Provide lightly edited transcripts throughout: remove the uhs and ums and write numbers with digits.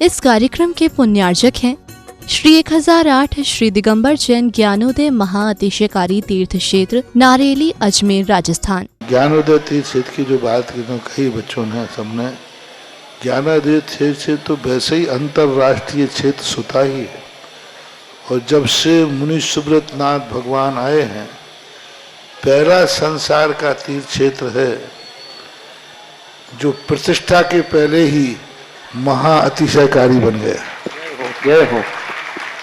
इस कार्यक्रम के पुण्यार्जक हैं श्री 1008 श्री दिगंबर जैन ज्ञानोदय महाअतिशयकारी तीर्थ क्षेत्र नारेली अजमेर राजस्थान। ज्ञानोदय तीर्थ क्षेत्र की जो बात की तो कई बच्चों ने सबने ज्ञानोदय तीर्थ क्षेत्र तो वैसे ही अंतर्राष्ट्रीय क्षेत्र सुता ही है। और जब से मुनि सुब्रत नाथ भगवान आए हैं, पहला संसार का तीर्थ क्षेत्र है जो प्रतिष्ठा के पहले ही महा अतिशयकारी बन गया।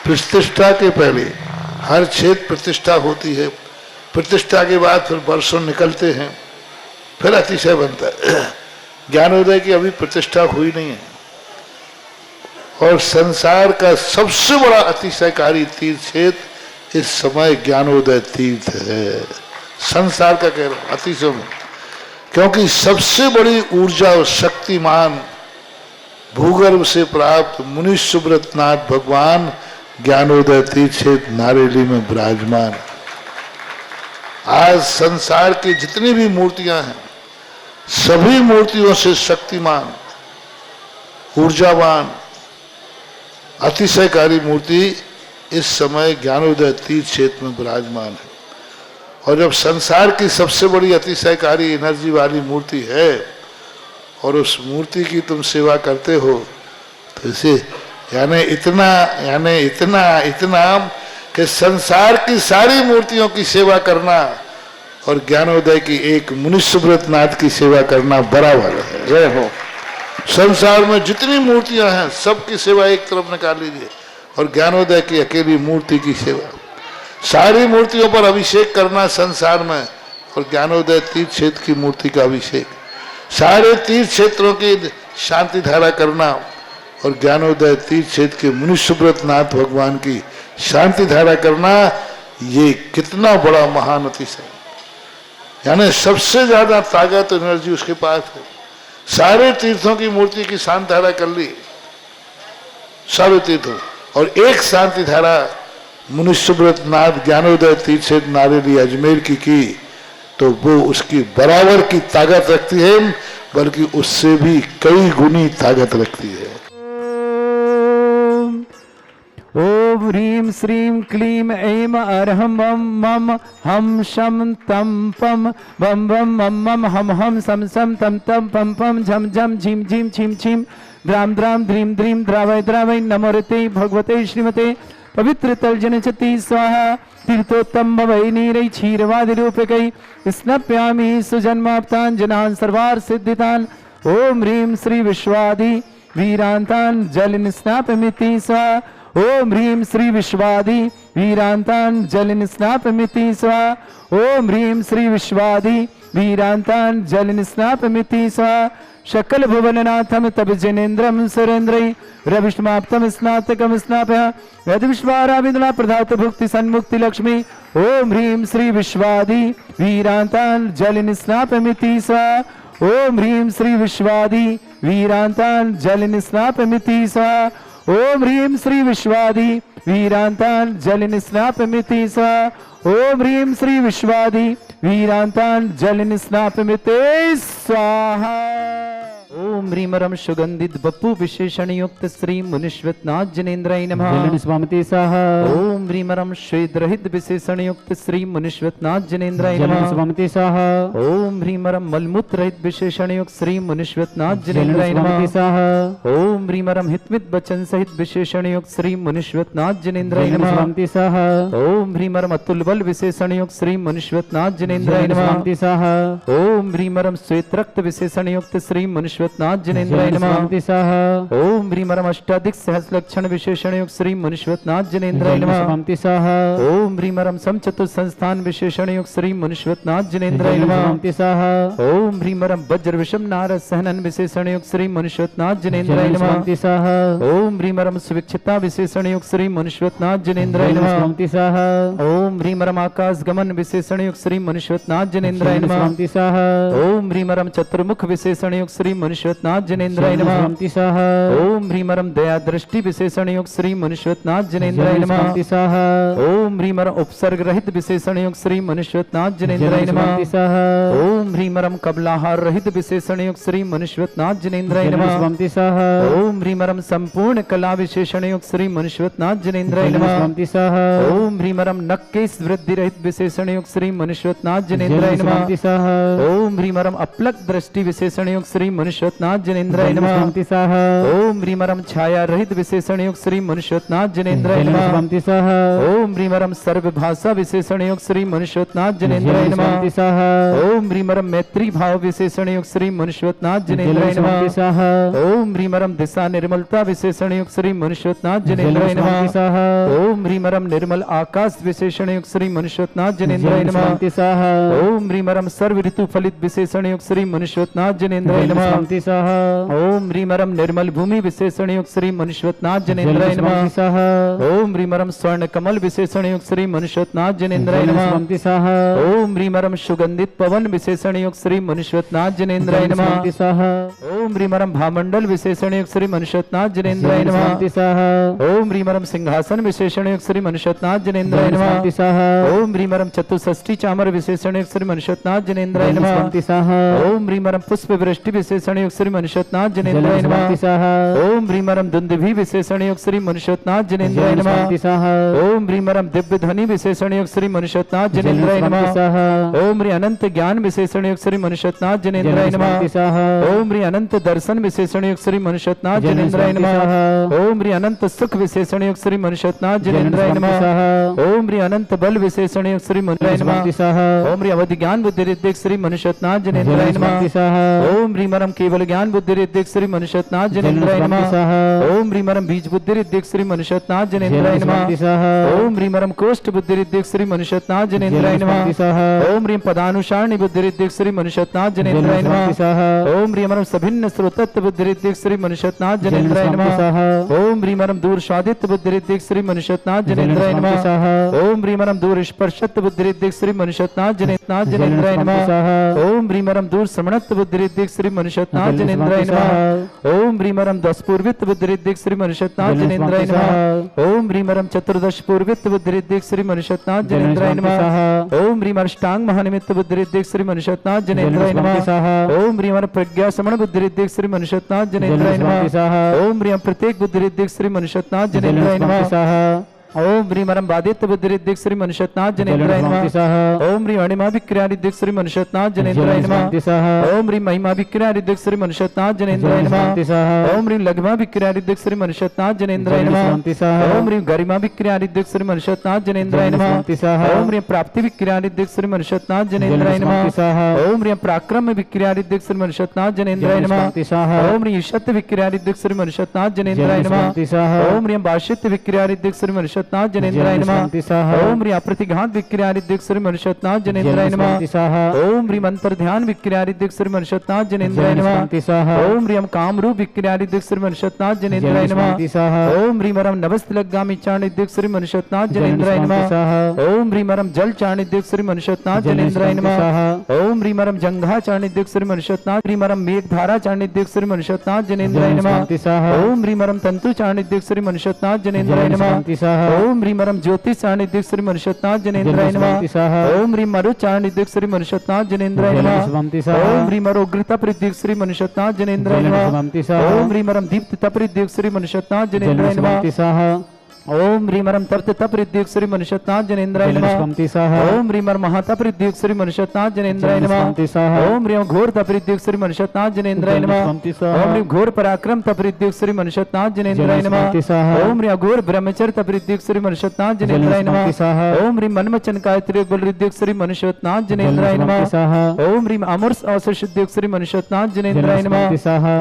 प्रतिष्ठा के पहले हर क्षेत्र प्रतिष्ठा होती है, प्रतिष्ठा के बाद फिर वर्षों निकलते हैं, फिर अतिशय बनता है। ज्ञानोदय की अभी प्रतिष्ठा हुई नहीं है। और संसार का सबसे बड़ा अतिशयकारी तीर्थ क्षेत्र इस समय ज्ञानोदय तीर्थ है। संसार का कह रहा हूं अतिशय में, क्योंकि सबसे बड़ी ऊर्जा और शक्तिमान भूगर्भ से प्राप्त मुनि सुब्रत नाथ भगवान ज्ञानोदय तीर्थ क्षेत्र नारेली में विराजमान। आज संसार की जितनी भी मूर्तियां हैं, सभी मूर्तियों से शक्तिमान, ऊर्जावान, अतिशयकारी मूर्ति इस समय ज्ञानोदय तीर्थ क्षेत्र में विराजमान है। और जब संसार की सबसे बड़ी अतिशयकारी एनर्जी वाली मूर्ति है और उस मूर्ति की तुम सेवा करते हो, तो इसे यानी इतना कि संसार की सारी मूर्तियों की सेवा करना और ज्ञानोदय की एक मुनि सुब्रत नाथ की सेवा करना बराबर है। जय हो। संसार में जितनी मूर्तियां हैं सबकी सेवा एक तरफ निकाल लीजिए और ज्ञानोदय की अकेली मूर्ति की सेवा। सारी मूर्तियों पर अभिषेक करना संसार में और ज्ञानोदय तीर्थ क्षेत्र की मूर्ति का अभिषेक, सारे तीर्थ क्षेत्रों की शांति धारा करना और ज्ञानोदय तीर्थ क्षेत्र के मुनि सुब्रत नाथ भगवान की शांति धारा करना, ये कितना बड़ा महान अतिशय। यानी सबसे ज्यादा ताकत एनर्जी उसके पास है। सारे तीर्थों की मूर्ति की शांति धारा कर ली, सारे तीर्थों, और एक शांति धारा मुनि सुब्रत नाथ ज्ञानोदय तीर्थ क्षेत्र नारेली अजमेर की तो वो उसकी बराबर की ताकत रखती है, बल्कि उससे भी कई गुनी ताकत रखती है। ओम ह्रीं श्रीं क्लीं ऐं अरहं वं मम हम शम तम पम वम वम मम मम हम सम सम तम तम पम पम झम झम झीम झीम छीम छीम द्राम द्राम ध्रीम ध्रीम द्रावय द्रावय नमोरते भगवते श्रीमते पवित्र तलजनचति स्वाहा तीर्थोत्तम भवै नीरै क्षीरवादि रूपकै स्नप्यामि सुजन्माप्तान् जनान् सर्वार्थ सिद्धितान्। ओम ह्रीं श्री विश्वादि वीरान्तान् जल स्नापमिति स्वाहा। ओम ह्रीं श्री विश्वादि वीरान्तान् जल स्नापमिति स्वाहा। ओम ह्रीं श्री विश्वादि वीरान्तान् जल स्नापमिति स्वाहा। शकल भुवननाथम तब जनेन्द्रम सुरेन्द्रै रविष्माप्तम स्नातकम स्नापय यद विश्वाराविंद्रा प्रधात भुक्ति सन्मुक्ति लक्ष्मी। ओम ह्रीं श्री विश्वादि वीरान्तान् जल स्नापमिति स्वाहा। ओम ह्रीं श्री विश्वादि वीरान्तान् जल स्नापमिति स्वाहा। ओम ह्रीं श्री विश्वादि वीरान्तान् जल स्नापमिति स्वाहा। ओम ह्रीं श्री विश्वादि वीरान्तान् जल स्नापमिति स्वाहा। ओम ह्रीमरम सुगंधित बप्पु विशेषण युक्त श्री मुनिश्वत नाथ जनेन्द्राय नमः। स्वामिति स्वाहा। ओम ह्रीमरम श्वेत रहित विशेषण युक्त श्री मुनिश्वत नाथ जनेन्द्राय नमः। स्वामिति स्वाहा। ओम ह्रीमरम मलमूत्र रहित विशेषण युक्त श्री मुनिश्वत नाथ जनेन्द्राय नमः। स्वाहा। ओम ह्रीमरम हितमित वचन सहित विशेषण युक्त श्री मुनिश्वत नाथ जनेन्द्राय नमः। स्वामिति स्वाहा। ओम ह्रीमरम अतुल बल विशेषण युक्त श्री मुनिश्वत नाथ जनेन्द्राय नमः। स्वामिति स्वाहा। ओम ह्रीमरम श्वेत रक्त विशेषण युक्त श्री मुनिश्वत नाथ जनेन्द्राय नमः। ओम ह्रीमरम अष्टाधिक सहस्र लक्षण विशेषण युक्त श्री मुनिश्वत नाथ जनेन्द्राय नमः। ओम ह्रीमरम समचतुर संस्थान विशेषण युक्त श्री मुनिश्वत नाथ जनेन्द्राय नमः। ओम ह्रीमरम वज्र विषम नारद सहनन विशेषण युक्त श्री मुनिश्वत नाथ जनेन्द्राय नमः। ओम ह्रीमरम सुविक्षिता विशेषण युक्त श्री मुनिश्वत नाथ जनेन्द्राय नमः। ओम ह्रीमरम आकाश गमन विशेषण युक्त श्री मुनिश्वत नाथ जनेन्द्राय नमः। ओम ह्रीमरम चतुर्मुख विशेषण युक्त श्री मनुष्यनाथ जनेन्द्राय नमः। स्वामी स्वाहा ओम ह्रीमरम दया दृष्टि विशेषण युक्त श्री मनुष्यनाथ जनेन्द्राय नमः। स्वामी स्वाहा ओम ह्रीमरम उपसर्ग रहित विशेषण युक्त श्री मनुष्यनाथ जनेन्द्राय नमः। स्वामी स्वाहा ओम ह्रीमरम कबलाहार रहित विशेषण युक्त श्री मनुष्यनाथ जनेन्द्राय नमः। स्वामी स्वाहा ओम ह्रीमरम संपूर्ण कला विशेषण युक्त श्री मनुष्यनाथ जनेन्द्राय नमः। स्वामी स्वाहा ओम ह्रीमरम नक्केश वृद्धि रहित विशेषण युक्त श्री मनुष्यनाथ जनेन्द्राय नमः। स्वामी स्वाहा ओम ह्रीमरम अपलक दृष्टि विशेषण युक्त श्री मनुष्यनाथ जनेन्द्राय नमः। स्वामी स्वाहा ओम ह्रीमरम छाया रहित विशेषण युक्त श्री मनुष्यनाथ जनेन्द्राय नमः। स्वामी स्वाहा ओम ह्रीमरम सर्व भाषा विशेषण युक्त श्री मनुष्यनाथ जनेन्द्राय नमः। स्वामी स्वाहा ओम ह्रीमरम मैत्री भाव विशेषण युक्त श्री मनुष्यनाथ जनेन्द्राय स्वामी नमः। स्वाहा ओम ह्रीमरम दिशा निर्मलता विशेषण युक्त श्री मनुष्यनाथ जनेन्द्राय स्वामी नमः। स्वाहा ओम ह्रीमरम निर्मल आकाश विशेषण युक्त श्री मनुष्यनाथ जनेन्द्राय नमः। स्वामी स्वाहा ओम ह्रीमरम सर्व ऋतु फलित विशेषण युक्त श्री मनुष्यनाथ जनेन्द्राय नमः। स्वामी स्वाहा ओम ह्रीमरम निर्मल भूमि विशेषण युक्त श्री मनुष्यनाथ जनेन्द्राय नमः। स्वामी स्वाहा ओम ह्रीमरम स्वर्ण कमल विशेषण युक्त श्री मनुष्यनाथ जनेन्द्राय नमः। स्वामी स्वाहा ओम ह्रीमरम सुगंधित पवन विशेषण युक्त श्री मनुष्यनाथ जनेन्द्राय नमः। स्वामी स्वाहा ओम ह्रीमरम भामंडल विशेषण युक्त श्री मनुष्यनाथ जनेन्द्राय नमः। स्वामी स्वाहा ओम ह्रीमरम सिंहासन विशेषण युक्त श्री मनुष्यनाथ जनेन्द्राय नमः। स्वामी स्वाहा ओम ह्रीमरम चतुष्षष्ठी चामर विशेषण युक्त श्री मनुष्यनाथ जनेन्द्राय नमः। स्वामी स्वाहा ओम ह्रीमरम पुष्प वृष्टि विशेषण युक्त श्री मनुष्यनाथ जनेन्द्राय नमः। स्वामी स्वाहा ओम ह्रीमरम दुंदुभि विशेषण युक्त श्री मनुष्यनाथ जनेन्द्राय नमः। स्वामी स्वाहा ओम ह्रीमरम दिव्य ध्वनि विशेषण युक्त श्री मनुष्यनाथ जनेन्द्राय स्वामी नमः। स्वाहा ओम ह्री अनंत ज्ञान विशेषण युक्त श्री मनुष्यनाथ जनेन्द्राय नमः। स्वामी स्वाहा ओम ह्री अनंत दर्शन विशेषण युक्त श्री मनुष्यनाथ जनेन्द्राय स्वामी नमः। स्वाहा ओम ह्री अनंत सुख विशेषण युक्त श्री मनुष्यनाथ जनेन्द्राय स्वामी नमः। स्वाहा ओम ह्री अनंत बल विशेषण युक्त श्री मनुष्य नमः। स्वामी स्वाहा ओम ह्री अवधि ज्ञान बुद्धि रिद्धिक श्री मनुष्यनाथ जनेन्द्राय नमः। स्वामी स्वाहा ओम ह्रीमरम केवल ज्ञान बुद्धि रिद्धिक श्री मनुष्यनाथ जनेन्द्राय स्वामी नमः। स्वाहा ओम ह्रीमरम बीज बुद्धि रिद्धिक श्री मनुष्यनाथ जनेन्द्राय नमः। स्वामी स्वाहा ओम ह्रीमरम कोष्ठ बुद्धि रिद्धिक श्री मनुष्यनाथ जनेन्द्राय नमः। स्वामी स्वाहा ओम ह्रीम पदानुसारणी बुद्धि रिद्धिक श्री मनुष्यनाथ जनेन्द्राय नमः। स्वामी स्वाहा ओम ह्रीमरम सभिन्न स्रोतत्व बुद्धि रिद्धिक श्री मनुष्यनाथ जनेन्द्राय स्वामी नमः। स्वाहा ओम ह्रीमरम दूर स्वादित्व बुद्धि रिद्धिक श्री मनुष्यनाथ जनेन्द्राय स्वामी नमः। स्वाहा ओम ह्रीमरम दूर स्पर्शत्व बुद्धि रिद्धिक श्री मनुष्यनाथ जनेन्द्राय स्वामी नमः। स्वाहा ओम ह्रीमरम दूर श्रवणत्व बुद्धि रिद्धिक श्री मनुष्यनाथ जनेन्द्राय स्वामी नमः। ओम ह्रीमरम दस पूर्वित्व बुद्धि रिद्धिक श्री मनुष्यनाथ जनेन्द्राय नमः। ओम ह्रीमरम चतुर्दश पूर्वित्व बुद्धि रिद्धिक श्री मनुष्यनाथ जनेन्द्राय नमः। ओम ह्रीमर अष्टांग महानिमित्त बुद्धि रिद्धिक श्री मनुष्यनाथ जनेन्द्राय नमः। ओम ह्रीमर प्रज्ञा समण बुद्धि रिद्धिक श्री मनुष्यनाथ जनेन्द्राय नमः। ओम ह्रीम प्रत्येक बुद्धि रिद्धिक श्री मनुष्यनाथ जनेन्द्राय नमः। ओम ह्रीमरम बादित्य बुद्धि रिद्धिक श्री मनुष्यनाथ जनेन्द्राय नमः। ओम ह्रीम अणिमा विक्रिया रिद्धिक श्री मनुष्यनाथ जनेन्द्राय नमः। ओम ह्रीम महिमा विक्रिया रिद्धिक श्री मनुष्यनाथ जनेन्द्राय नमः। ओम ह्रीम लघिमा विक्रिया रिद्धिक श्री मनुष्यनाथ जनेन्द्राय नमः। ओम ह्रीम गरिमा विक्रिया रिद्धिक श्री मनुष्यनाथ जनेन्द्राय नमः। ओम ह्रीम प्राप्ति विक्रिया रिद्धिक श्री मनुष्यनाथ जनेन्द्राय नमः। ओम ह्रीम पराक्रम विक्रिया रिद्धिक श्री मनुष्यनाथ जनेन्द्राय नमः। ओम ह्रीम शत विक्रिया रिद्धिक श्री मनुष्यनाथ जनेन्द्राय नमः। ओम ह्रीम बाशित विक्रिया रिद्धिक श्री मनुष्यनाथ जनेन्द्राय नमः। ओम ह्रीम प्रतिघात विक्रिया रिद्धिक श्री मनुष्यनाथ जनेन्द्राय नमः। ओम ह्रीम अंतर्ध्यान विक्रिया रिद्धिक श्री मनुष्यनाथ जनेन्द्राय नमः। ओम ह्रीम कामरूप विक्रिया रिद्धिक श्री मनुष्यनाथ जनेन्द्राय नमः। ओम ह्रीमरम नवस्तलगामी चाण रिद्धिक श्री मनुष्यनाथ जनेन्द्राय नमः। ओम ह्रीमरम जल चाण रिद्धिक श्री मनुष्यनाथ जनेन्द्राय नमः। ओम ह्रीमरम जंघा चाण रिद्धिक श्री मनुष्यनाथ ह्रीमरम मेघधारा चाण रिद्धिक श्री मनुष्यनाथ जनेन्द्राय नमः। ओम ह्रीमरम तंतु चाण रिद्धिक श्री मनुष्यनाथ जनेन्द्राय नमः। ओम ह्रीमरम ज्योति चाण रिद्धिक श्री मनुष्यनाथ जनेन्द्राय नमः। ओम ह्रीम मरु चाण रिद्धिक श्री मनुष्यनाथ जनेन्द्राय नमः। ओम ह्रीमर उग्र तप रिद्धिक श्री मनुष्यनाथ जनेन्द्राय नमः। ओम ह्रीमरम दीप्त तप रिद्धिक श्री मनुष्यनाथ जनेन्द्राय नमः। ओम ह्रीमरम तप्त तप रिद्धिक श्री मनुष्यनाथ जनेन्द्राय नमः। ओम ह्रीमर महातप रिद्धिक श्री मनुष्यनाथ जनेन्द्राय नमः। ओम ह्रीम घोर तप रिद्धिक श्री मनुष्यनाथ जनेन्द्राय नमः। ओम ह्रीम घोर पराक्रम तप रिद्धिक श्री मनुष्यनाथ जनेन्द्राय नमः। ओम ह्रीम घोर ब्रह्मचर्य तप रिद्धिक श्री मनुष्यनाथ जनेन्द्राय नमः। ओम ह्रीम मनमचन कायत्री बल रिद्धिक श्री मनुष्यनाथ जनेन्द्राय नमः। ओम ह्रीम अमृत अवसर सिद्धिक श्री मनुष्यनाथ जनेन्द्राय नमः।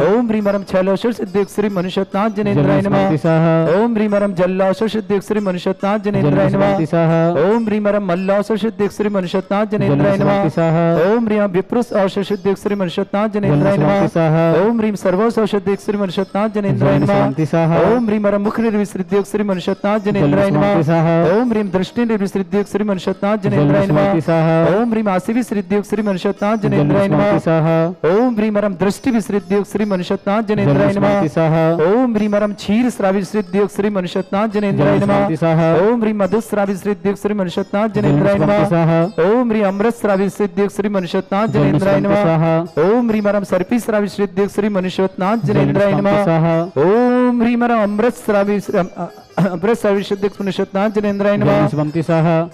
ओम ह्रीमरम छैलोशर सिद्धिक श्री मनुष्यनाथ जनेन्द्राय नमः। ओम ह्रीमरम जल्ला मल्लास सिद्धि श्री मनुष्यनाथ जनेन्द्राय नमः। ओम ह्रीम रम मल्लास सिद्धि श्री मनुष्यनाथ जनेन्द्राय नमः। ओम ह्रीम विप्रुस औषधि श्री मनुष्यनाथ जनेन्द्राय नमः। ओम ह्रीम सर्वोस औषधि श्री मनुष्यनाथ जनेन्द्राय नमः। ओम ह्रीम रम मुख निर्विसृद्योग श्री मनुष्यनाथ जनेन्द्राय नमः। ओम ह्रीम दृष्टि निर्विसृद्योग श्री मनुष्यनाथ जनेन्द्राय नमः। ओम ह्रीम आसि विसृद्योग श्री मनुष्यनाथ जनेन्द्राय नमः। ओम ह्रीम रम दृष्टि विसृद्योग श्री मनुष्यनाथ जनेन्द्राय नमः। ओम ह्रीम रम क्षीर श्राविसृद्योग श्री मनुष्यनाथ जनेन्द्राय नमः। ओम ह्रीम मधुस्राविसृद्योग श्री मनुष्यनाथ जनेन्द्राय नमः। ओम ह्रीम अमृत श्राविसृद्योग श्री मनुष्यनाथ जनेन्द्राय नमः। ओम ह्रीम रम सर्पी श्राविसृद्योग श्री मनुष्यनाथ जनेन्द्राय नमः। ओम ह्रीम रम अमृत श्राविसृद्योग मनुष्यनाथ जनेन्द्राय नमः।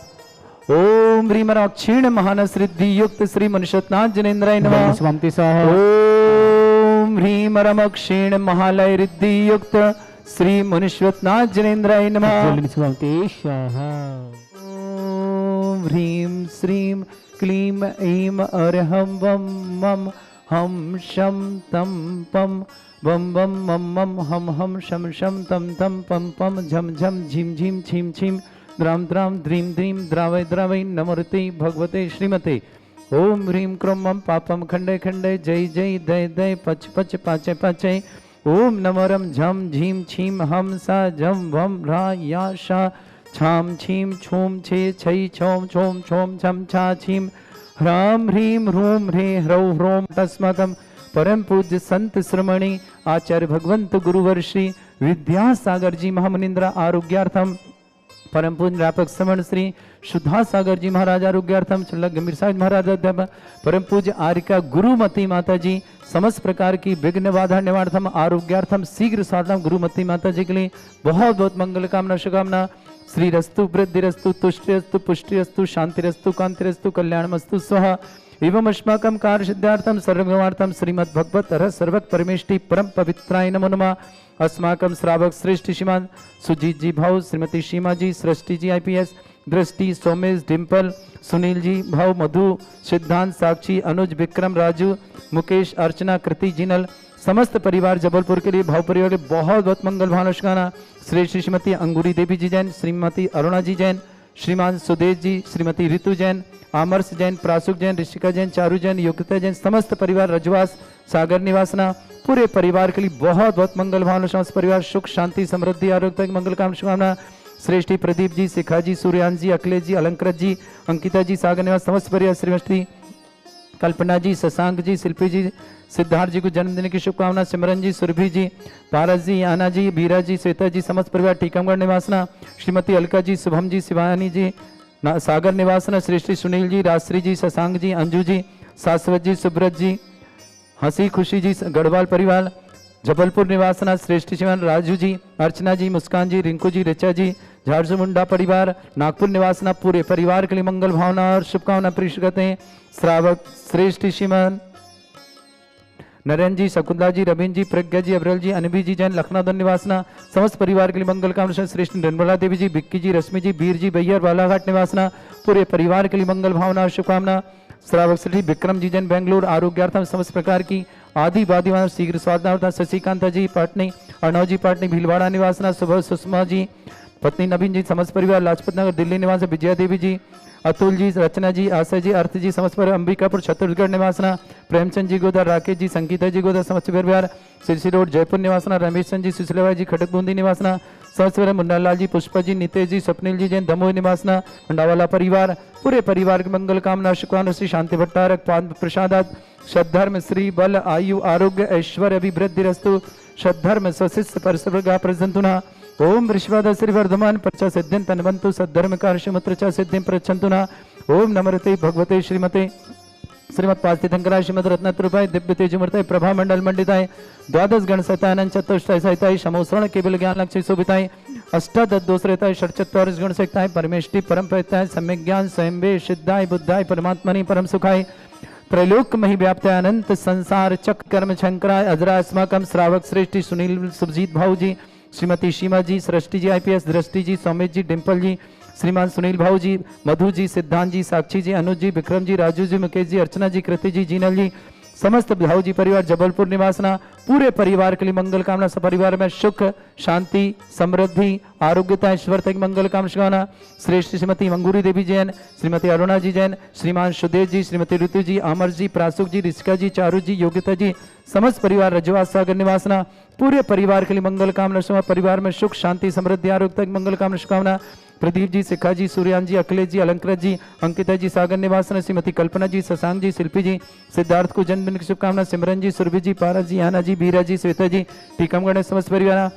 ओम ह्रीम रम क्षीण महान सिद्धि युक्त श्री मनुष्यनाथ जनेन्द्राय नमः। ओम ह्रीम रम क्षीण महालय रिद्धि युक्त श्री मनुष्यनाथ जनेन्द्राय नमः। ओम ह्रीम श्रीम क्लीम ऐम अरहम वम मम हम शम तम पम बम बम मम मम हम शम शम तम तम पम पम झम झम झिम झिम छिम छिम द्राम द्राम द्रीम द्रीम द्रावय द्रावय नमोते भगवते श्रीमते। ओम ह्रीम क्रोम मम पापम खंडे खंडे जय जय दय दय पच पच पाचे पाचे। ओम नमरम झम झीम छीम हम सा झम भम रा या शा छाम छीम छूम छे छई छोम छोम छोम छम छा छीम ह्राम ह्रीम ह्रूम ह्रे ह्रौ ह्रोम तस्माकम परम पूज्य संत श्रमणी आचार्य भगवंत गुरुवर श्री विद्यासागर जी महामुनिंद्र आरोग्यार्थम परम पूज्य व्यापक श्रमण श्री शुद्धा सागर जी महाराज आरोग्यार्थम चल्ला गंभीर साहिब महाराज परम पूज्य आरिका गुरुमती माता जी समस्त प्रकार की विघ्न बाधा निवारणार्थम आरोग्यार्थम शीघ्र साधना गुरुमती माता जी के लिए बहुत बहुत मंगल कामना शुभकामना। श्री रस्तु वृद्धिरस्तु तुष्टिरस्तु पुष्टिरस्तु शांतिरस्तु कांतिरस्तु कल्याणमस्तु स्वाहा एवं अस्माकं कार्य सिद्धार्थम सर्वगमार्थम श्रीमद् भगवत रह सर्वक परमेष्टि परम पवित्राय नमो नमः। अस्माकं श्रावक श्रेष्ठ श्रीमान सुजीत जी भाव श्रीमती सीमा जी सृष्टि जी IPS दृष्टि सोमेश डिम्पल सुनील जी भाव मधु सिद्धांत साक्षी अनुज विक्रम राजू मुकेश अर्चना कृति जिनल समस्त परिवार जबलपुर के लिए भाव परिवार के बहुत बहुत मंगल भानुष्काना। श्री श्रीमती अंगूरी देवी जी जैन श्रीमती अरुणा जी जैन श्रीमान सुदेश जी श्रीमती ऋतु जैन आमर्श जैन प्रासुक जैन ऋषिका जैन चारू जैन योग्यता जैन समस्त परिवार रजवास सागर निवासना पूरे परिवार के लिए बहुत बहुत मंगल भावना। परिवार सुख शांति समृद्धि आरोग्य मंगल कामना शुभकामना। श्रेष्ठी प्रदीप जी शिखा जी सूर्यान जी अखिलेश जी अलंकृत जी अंकिता जी सागर निवास समस्त परिवार श्रीमती कल्पना जी शशांक जी शिल्पी जी सिद्धार्थ जी को जन्मदिन की शुभकामना। सिमरन जी सुरभि जी पारस जी आना जी बीरा जी श्वेता जी समस्त परिवार टीकमगढ़ निवासना। श्रीमती अलका जी शुभम जी शिवानी जी सागर निवासना। श्रेष्ठी सुनील जी राजश्री जी शशांक जी अंजू जी शाश्वत जी सुब्रत जी हंसी खुशी जी गढ़वाल परिवार जबलपुर निवासना। श्रेष्ठी शिवान राजू जी अर्चना जी मुस्कान जी रिंकू जी रिचा जी झारसू मुंडा परिवार नागपुर निवासना पूरे परिवार के लिए मंगल भावना और शुभकामना प्रेषित करते हैं। श्रावक श्रेष्ठ श्रीमान नरेंद्र जी शकुंतला जी रवीन जी प्रज्ञा जी अब्रल जी अनबी जी जैन लखनऊ निवासना समस्त परिवार के लिए मंगल कामना। श्रेष्ठ निर्मला देवी जी बिक्की जी रश्मि जी बीर जी बैयर बालाघाट निवासना पूरे परिवार के लिए मंगल भावना और शुभकामना। श्रावक श्री विक्रम जी जैन बेंगलुरु आरोग्यार्थम समस्त प्रकार की आदि वादी शीघ्र स्वास्थ्य। शशिकांता जी पाटनी अर्णव जी पाटनी भीलवाड़ा निवासना। सुबह सुषमा जी पत्नी नवीन जी समस्त परिवार लाजपत नगर दिल्ली निवास। विजया देवी जी अतुल जी रचना जी आशय जी अर्थ जी समस्त परिवार अंबिकापुर छत्तीसगढ़ निवासना। प्रेमचंद जी गोदा राकेश जी संगीता जी गोदा समस्त परिवार सिरसी रोड जयपुर निवासना। रमेश चंद जी सुशीलाबाई जी खटक बूंदी निवासना समस्त परिवार। मुन्नालाल जी पुष्पा जी नितेश जी स्वप्निल जी जैन दमोह निवासना। मंडावाला परिवार पूरे परिवार की मंगल कामना शुभकामना। श्री शांति भट्टारक पाद प्रसादात सद्धर्म श्री बल आयु आरोग्य ऐश्वर्य अभिवृद्धि रस्तु सद्धर्म स्वशिष्य परसवर्गा प्रजंतुना। ओम ऋषवाद श्री वर्धमान प्रचा सिद्धिं तन्वन्तु सद्धर्म कार्षमुत्रचा सिद्धिं प्रच्छन्तुना। ओम नमरते भगवते श्रीमते श्रीमद पार्थितंकराय श्रीमद रत्नत्रुपाय दिव्य तेजमूर्तय प्रभा मंडल मंडिताय द्वादश गण सहितानंद चतुष्टय सहिताय समोसरण केवल ज्ञान लक्ष्य शोभिताय अष्टादशोत्तरताय षट्चत्वारिश गुण सहिताय परमेष्टि परम प्रयताय सम्यक ज्ञान स्वयंवे सिद्धाय बुद्धाय परमात्मनि परम सुखाय त्रैलोक मही व्याप्त अनंत संसार चक्र कर्म शंकराय अजरा अस्माकम श्रावक श्रेष्ठी सुनील सुरजीत भाऊ जी श्रीमती सीमा जी सृष्टि जी IPS दृष्टि जी सौमेश जी डिम्पल जी श्रीमान सुनील भाऊ जी मधु जी सिद्धांत जी साक्षी जी अनुज जी विक्रम जी राजू जी मुकेश जी अर्चना जी कृति जी जीनल जी समस्त भाऊजी परिवार जबलपुर निवासना पूरे परिवार के लिए मंगल कामना। सपरिवार में सुख शांति समृद्धि आरोग्यता ऐश्वर्य की मंगल कामना। श्रेष्ठ श्रीमती मंगूरी देवी जैन, श्रीमती अरुणा जी जैन, श्रीमान सुदेश जी, श्रीमती ऋतु जी, अमर जी, प्रासुक जी, ऋषिका जी, चारू जी, योग्यता जी, समस्त परिवार रजवास सागर निवासना पूरे परिवार के लिए मंगल कामना। परिवार में सुख शांति समृद्धि आरोग्यता की मंगल कामना शुभकामना। प्रदीप जी, शिखा जी, सूर्यान जी, अखिलेश जी, अलंकृत जी, अंकिता जी, सागर निवासन, श्रीमती कल्पना जी, शशांक जी, शिल्पी जी, सिद्धार्थ को जन्मदिन की शुभकामना। सिमरन जी, सुरभि जी, पारस जी, याना जी, बीरा जी, श्वेता जी, टीकमगढ़ समस्त परिवार।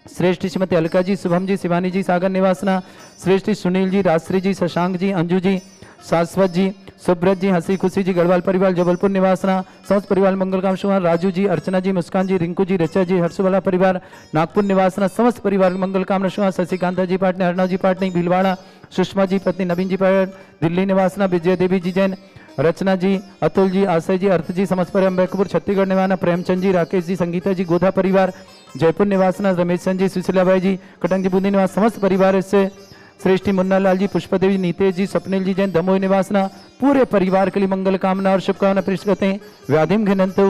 श्रेष्ठ श्रीमती अलका जी, शुभम जी, शिवानी जी, सागर निवासना। श्रेष्ठ सुनील जी, राजश्री जी, शशांक जी, अंजू जी, शाश्वत जी, सुब्रत जी, हंसी खुशी जी, गढ़वाल परिवार जबलपुर निवासना समस्त परिवार मंगल काम शुभ। राजू जी, अर्चना जी, मुस्कान जी, रिंकू जी, रचा जी, हर्षवाला परिवार नागपुर निवासना समस्त परिवार मंगल कामना शुभ। शशिकांता जी पाटनी, अर्णव जी पाटनी भीलवाड़ा, सुषमा जी पत्नी नवीन जी पाट दिल्ली निवासना, विजय देवी जी जैन, रचना जी, अतुल जी, आशय जी, अर्थ जी, समस्त परिवार अम्बेकपुर छत्तीसगढ़ निवासना। प्रेमचंद जी, राकेश जी, संगीता जी, गोधा परिवार जयपुर निवासना। रमेश चंद जी, सुशीलाबाई जी, कटंग जी, बूंदी निवास समस्त परिवार इससे। श्रेष्ठी मुन्ना लाल जी, पुष्पदेवी, नीतेश जी, स्वप्निल जी जैन, दमोह निवासना पूरे परिवार के लिए मंगल कामना और शुभकामना प्रेषित करते हैं। व्याधिम घिनंतो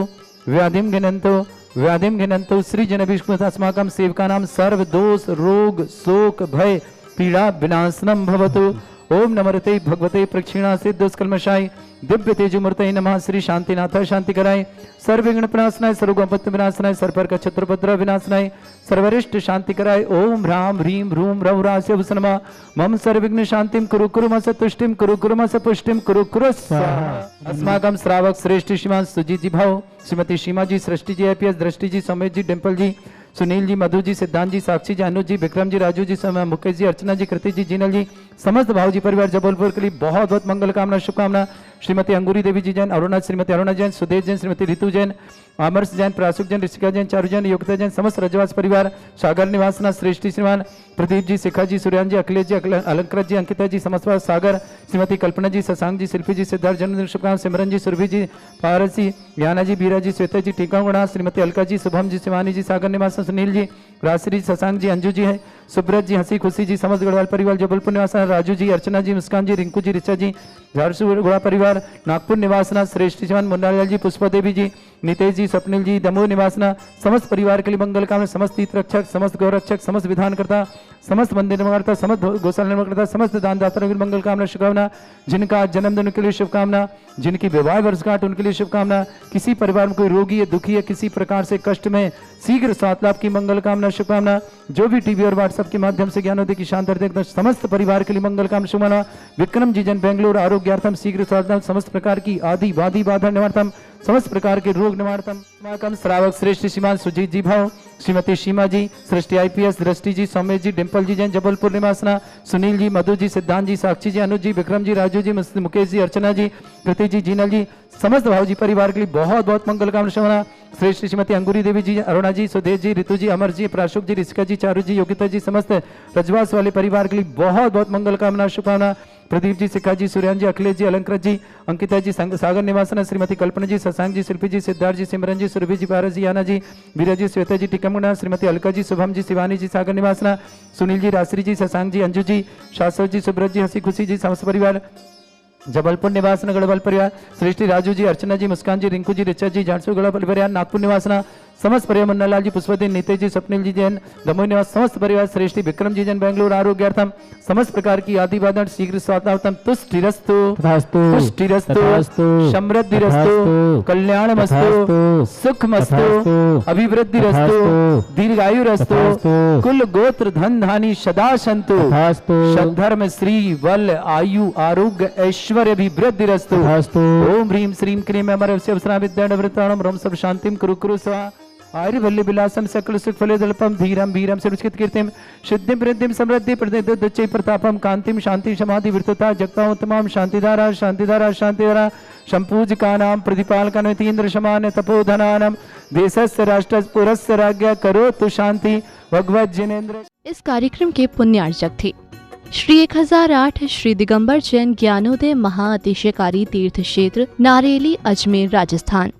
व्याधिम घिनंतो व्याधिम घिनंतो श्री जन अस्माकं सेवका नाम सर्व दोष रोग शोक भय पीड़ा विनाशनम भवतु। ओम नमरते भगवते प्रक्षिणा से दुष्कल्मशाय दिव्य तेजमूर्तये नमः। श्री शांतिनाथ शांति कराय, सर्वविघ्न विनाशनाय, सर्वगोपत्य विनाशनाय, सर्पर का छत्रपत्र विनाशनाय, सर्वरिष्ट शांति कराय। ओम ह्राम ह्रीम ह्रूम रौरास्य भूषणमा मम सर्वविघ्न शांतिम कुरु कुरु मस तुष्टिम कुरु कुरु मस पुष्टिम कुरु कुरु स्वाहा। अस्माकं श्रावक श्रेष्ठ श्रीमान सुजीत जी भाव, श्रीमती सीमा जी, सृष्टि जी, आईपीएस, दृष्टि जी, सौमेश जी, डिम्पल जी, सुनील जी, मधु जी, सिद्धांत जी, साक्षी जी, अनुज जी, विक्रम जी, राजू जी, मुकेश जी, अर्चना जी, कृति जी, जीनल जी, समस्त भावजी परिवार जबलपुर के लिए बहुत बहुत मंगल कामना शुभकामना। श्रीमती अंगूरी देवी जी जैन, अरुणा, श्रीमती अरुणा जैन, सुदेश जैन, श्रीमती ऋतु जैन, अमरस जैन, प्रासुक जैन, ऋषिका जैन, चारू जैन, योग्यता जैन, समस्त रजवास परिवार सागर निवासना। श्रेष्ठी श्रीमान प्रदीप जी, शिखा जी, सूर्यान जी, अखिलेश जी, अलंकृत जी, अंकिता जी, समस्त सागर, श्रीमती कल्पना जी, शशांक जी, शिल्पी जी, सिद्धार्थ जन्मदिन शुभकामना। सिमरन जी, सुरभि जी, पारस जी, याना जी, बीरा जी, श्वेता जी, टीकागुणा, श्रीमती अलका जी, शुभम जी, शिवानी जी, सागर निवासन, सुनील जी, राजश्री, शशांक जी, अंजू जी है, सुब्रत जी, हंसी खुशी जी, समस्त गढ़वाल परिवार जबलपुर निवासना। राजू जी, अर्चना जी, मुस्कान जी, रिंकू जी, ऋचा जी, झारसुगुड़ा परिवार नागपुर निवासना। श्रेष्ठ श्रीमान मुन्नालाल जी, पुष्पा देवी जी, नीतेश जी, स्वप्निल जी, दमोह निवासना समस्त परिवार के लिए मंगल कामना। समस्त तीर्थ रक्षक, समस्त गौरक्षक, समस्त विधानकर्ता, समस्त मंदिर निर्माणकर्ता, समस्त गौशाला निर्माणकर्ता, समस्त दानदाताओं के लिए मंगल कामना शुभकामना। जिनका जन्मदिन उनके लिए शुभकामना, जिनकी विवाह वर्षगांठ उनके लिए शुभकामना। किसी परिवार में कोई रोगी है, दुखी है, किसी प्रकार से कष्ट में शीघ्र स्वास्थ्य लाभ की मंगल कामना शुभकामना। जो भी टीवी और व्हाट्सएप के माध्यम से ज्ञानोदय की शांति समस्त परिवार के लिए मंगल कामना शुभकामना। विक्रम जी जन बेंगलुरु आरोग्यार्थम शीघ्र स्वास्थ्य समस्त प्रकार की आदि वादी बाधा निवारतम समस्त प्रकार के रोग निवारतम। अस्माकं श्रावक श्रेष्ठ श्रीमान सुजीत जी भाव, श्रीमती सीमा जी, सृष्टि आईपीएस, दृष्टि जी, सौमेश जी, डिम्पल जी जैन, जबलपुर निवासना। सुनील जी, मधु जी, सिद्धांत जी, साक्षी जी, अनुज जी, विक्रम जी, राजू जी, मुकेश जी, अर्चना जी, कृति जी, जीनल जी, समस्त भावजी परिवार के लिए बहुत बहुत मंगल कामना शुभकामना। श्रेष्ठ श्रीमती अंगूरी देवी जी, अरुणा जी, सुदेश जी, ऋतु जी, अमर जी, प्राशुक जी, ऋषिका जी, चारू जी, योग्यता जी, समस्त रजवास वाले परिवार के लिए बहुत बहुत मंगल कामना शुभकामना। प्रदीप जी, शिखा जी, सूर्यान जी, अखिलेश जी, अलंकृत जी, अंकिता जी, सागर निवासना। श्रीमती कल्पना जी, शशांक जी, शिल्पी जी, सिद्धार्थ जी, सिमरन जी, सुरभि जी, पारस जी, याना जी, बीरा जी, श्वेता जी, टीकमगढ़, श्रीमती अलका जी, शुभम जी, शिवानी जी, सागर निवासना। सुनील जी, राजश्री जी, शशांक जी, अंजू जी, शाश्वत जी, सुब्रत जी, हंसी खुशी जी, समस्त परिवार जबलपुर निवासना। गढ़वाल परिवार श्रेष्ठी राजू जी, अर्चना जी, मुस्कान जी, रिंकू जी, ऋचा जी, झारसुगुड़ा गढ़वाल परिवार नागपुर निवासना। समस्त परिवार मुन्नालाल जी, पुष्पति, नीतेश जी, स्वप्निल जी जैन, दमोह निवास समस्त परिवार श्रेष्ठी विक्रम जी जैन बेंगलुरु आरोग्यार्थम समस्त प्रकार की आदि बाधा शीघ्र स्वास्थ्यार्थम तुष्टिरस्तु पुष्टिरस्तु समृद्धिरस्तु कल्याणमस्तु सुखमस्तु अभिवृद्धिरस्तु दीर्घायुरस्तु कुल गोत्र धन धानी सदा संतु सद्धर्म श्री बल आयु आरोग्य ऐश्वर्य अभिवृद्धिरस्तु। ओम ह्रीम श्रीम क्रीम अमरस्य अवसरा विद्यावृताणम रोम सब शांतिम कुरु कुरु स्वा। आयुर्वल्ली विलासम सकल सुख फले दल्पम धीरम भीरम सुरक्षित कीर्तिम सिद्धिम वृद्धिम समृद्धि प्रदे प्रतापम कांतिम शांति समाधि वृत्तता जगता तमाम शांतिधारा शांतिधारा शांतिधारा संपूज का नाम प्रतिपाल का नतीन्द्र समान तपोधनानम देशस्य राष्ट्र पुरस्य राज्ञ करो तो शांति भगवत जिनेन्द्र। इस कार्यक्रम के पुण्यार्चक थे श्री 1008 श्री दिगंबर जैन ज्ञानोदय महाअतिशयकारी तीर्थ क्षेत्र नारेली अजमेर राजस्थान।